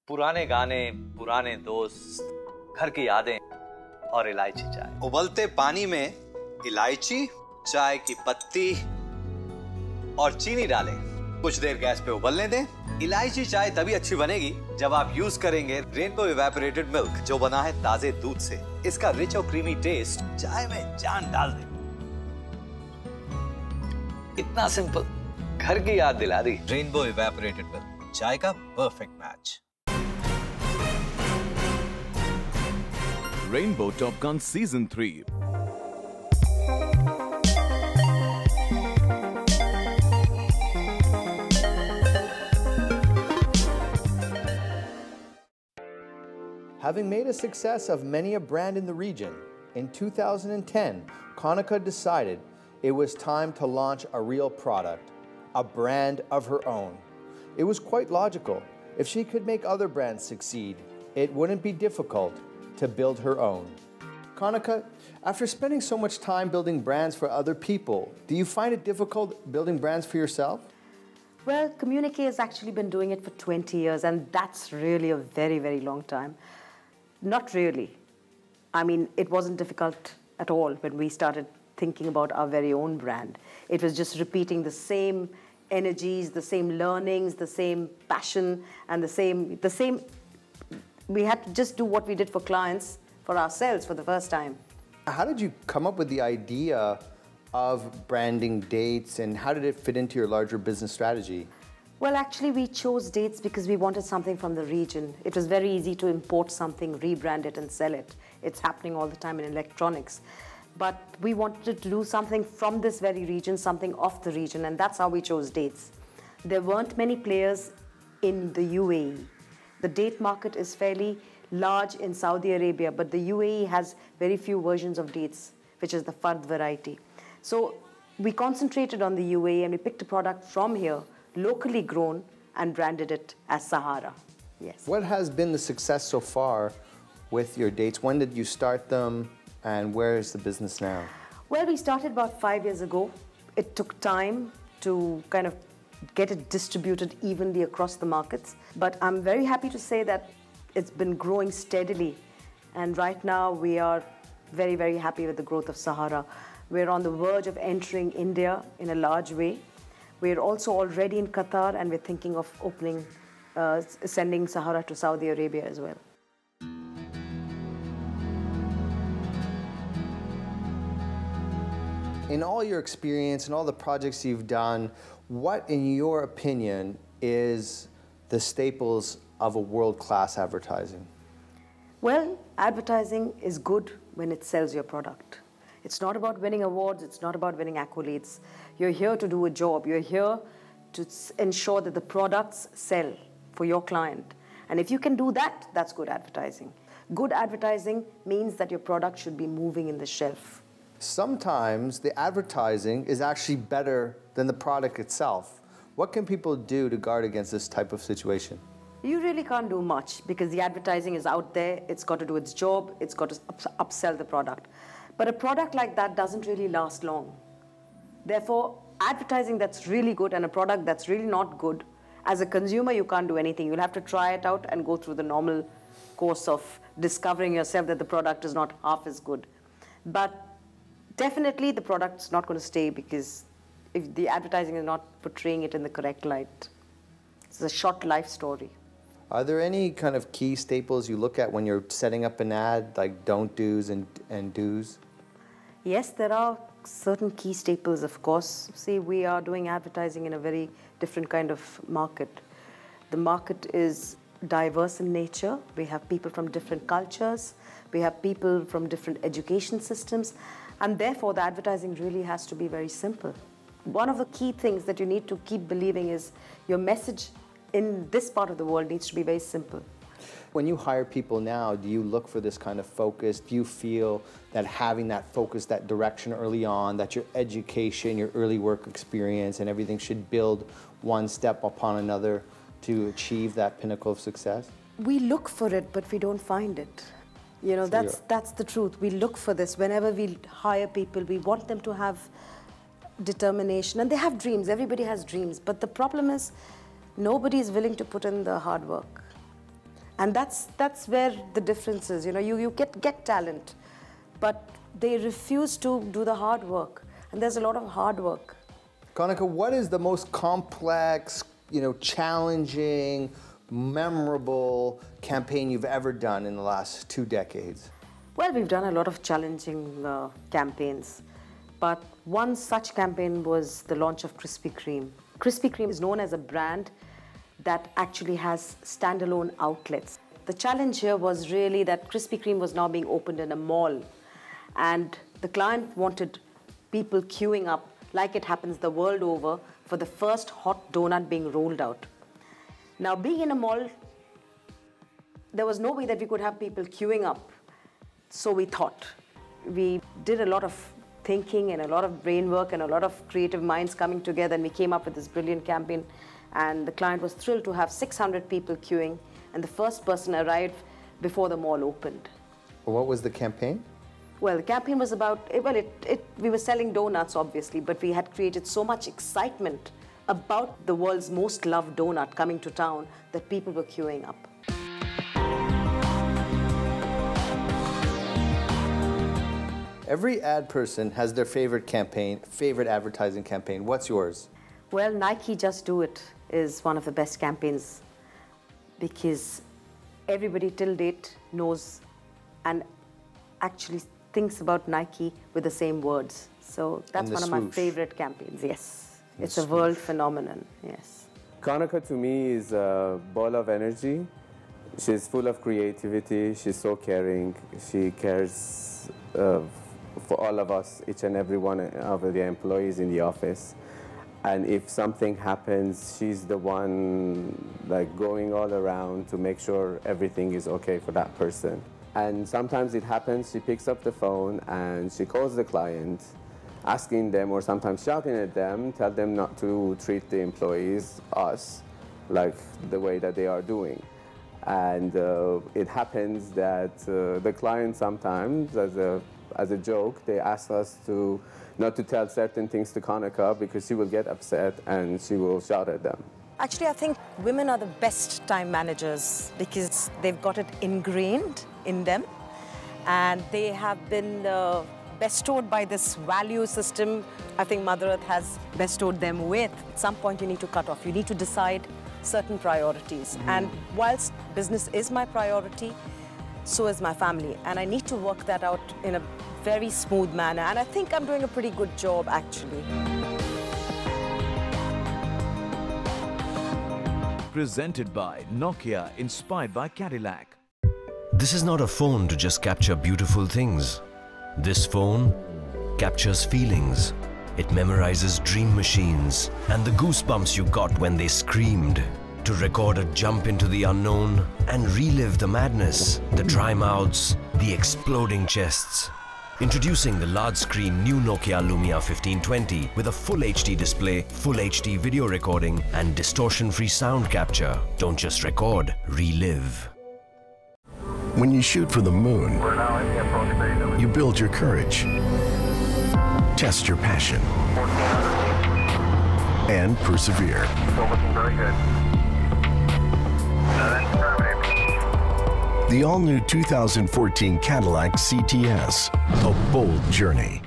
पुराने गाने, पुराने दोस्त, घर की यादें और इलायची चाय। उबलते पानी में इलायची, चाय की पत्ती और चीनी डालें। कुछ देर गैस पे उबलने दें। इलायची चाय तभी अच्छी बनेगी जब आप यूज करेंगे रेनबो इवेपोरेटेड मिल्क, जो बना है ताजे दूध से। इसका रिच और क्रीमी टेस्ट चाय में जान डाल दे। इतना सिंपल, घर की याद दिला दी। रेनबो इवेपोरेटेड मिल्क, चाय का perfect match. Rainbow Top Gun Season 3. Having made a success of many a brand in the region, in 2010, Konica decided it was time to launch a real product, a brand of her own. It was quite logical. If she could make other brands succeed, it wouldn't be difficult to build her own. Konica, after spending so much time building brands for other people, do you find it difficult building brands for yourself? Well, Communique has actually been doing it for 20 years, and that's really a very, very long time. Not really. I mean, it wasn't difficult at all when we started thinking about our very own brand. It was just repeating the same energies, the same learnings, the same passion, and the same. We had to just do what we did for clients, for ourselves, for the first time. How did you come up with the idea of branding dates, and how did it fit into your larger business strategy? Well, actually, we chose dates because we wanted something from the region. It was very easy to import something, rebrand it, and sell it. It's happening all the time in electronics. But we wanted to do something from this very region, something of the region, and that's how we chose dates. There weren't many players in the UAE. The date market is fairly large in Saudi Arabia, but the UAE has very few versions of dates, which is the Fard variety. So we concentrated on the UAE, and we picked a product from here, locally grown, and branded it as Sahara. Yes. What has been the success so far with your dates? When did you start them, and where is the business now? Well, we started about 5 years ago. It took time to kind of get it distributed evenly across the markets. But I'm very happy to say that it's been growing steadily. And right now we are very, very happy with the growth of Sahara. We're on the verge of entering India in a large way. We're also already in Qatar, and we're thinking of opening, sending Sahara to Saudi Arabia as well. In all your experience and all the projects you've done, what, in your opinion, is the staples of a world-class advertising? Well, advertising is good when it sells your product. It's not about winning awards, it's not about winning accolades. You're here to do a job. You're here to ensure that the products sell for your client. And if you can do that, that's good advertising. Good advertising means that your product should be moving in the shelf. Sometimes the advertising is actually better than the product itself. What can people do to guard against this type of situation? You really can't do much because the advertising is out there. It's got to do its job. It's got to upsell the product. But a product like that doesn't really last long. Therefore, advertising that's really good and a product that's really not good, as a consumer, you can't do anything. You'll have to try it out and go through the normal course of discovering yourself that the product is not half as good. But definitely the product's not going to stay because if the advertising is not portraying it in the correct light. It's a short life story. Are there any kind of key staples you look at when you're setting up an ad, like don't do's and do's? Yes, there are certain key staples, of course. See, we are doing advertising in a very different kind of market. The market is diverse in nature. We have people from different cultures. We have people from different education systems. And therefore, the advertising really has to be very simple. One of the key things that you need to keep believing is your message in this part of the world needs to be very simple. When you hire people now, do you look for this kind of focus? Do you feel that having that focus, that direction early on, that your education, your early work experience, and everything should build one step upon another to achieve that pinnacle of success? We look for it, but we don't find it. You know, So that's the truth. We look for this. Whenever we hire people, we want them to have determination. And they have dreams. Everybody has dreams. But the problem is, nobody is willing to put in the hard work. And that's where the difference is. You know, you get talent, but they refuse to do the hard work. And there's a lot of hard work. Kanika, what is the most complex, challenging, memorable campaign you've ever done in the last 2 decades? Well, we've done a lot of challenging campaigns, but one such campaign was the launch of Krispy Kreme. Krispy Kreme is known as a brand that actually has standalone outlets. The challenge here was really that Krispy Kreme was now being opened in a mall, and the client wanted people queuing up like it happens the world over for the first hot donut being rolled out. Now, being in a mall, there was no way that we could have people queuing up. So we thought. We did a lot of thinking and a lot of brain work and a lot of creative minds coming together, and we came up with this brilliant campaign. And the client was thrilled to have 600 people queuing, and the first person arrived before the mall opened. What was the campaign? Well, the campaign was about, we were selling donuts, obviously, but we had created so much excitement about the world's most loved donut coming to town that people were queuing up. Every ad person has their favorite campaign, favorite advertising campaign. What's yours? Well, Nike Just Do It is one of the best campaigns because everybody till date knows and actually thinks about Nike with the same words. So that's one of my favorite campaigns, yes. It's a world phenomenon, yes. Kanika to me is a ball of energy. She's full of creativity, she's so caring, she cares for all of us, each and every one of the employees in the office. And if something happens, she's the one going all around to make sure everything is okay for that person. And sometimes it happens, she picks up the phone and she calls the client, asking them or sometimes shouting at them, tell them not to treat the employees, us, like the way that they are doing. And it happens that the client sometimes, as a joke, they ask us not to tell certain things to Kanika because she will get upset and she will shout at them. Actually, I think women are the best time managers because they've got it ingrained in them, and they have been bestowed by this value system I think Mother Earth has bestowed them with. At some point you need to cut off. You need to decide certain priorities. And whilst business is my priority, so is my family. And I need to work that out in a very smooth manner. And I think I'm doing a pretty good job, actually. Presented by Nokia, inspired by Cadillac. This is not a phone to just capture beautiful things. This phone captures feelings. It memorizes dream machines and the goosebumps you got when they screamed. To record a jump into the unknown and relive the madness, the dry mouths, the exploding chests. Introducing the large-screen new Nokia Lumia 1520 with a full HD display, full HD video recording and distortion-free sound capture. Don't just record, relive. When you shoot for the moon, you build your courage, test your passion, and persevere. Still looking very good. The all-new 2014 Cadillac CTS, a bold journey.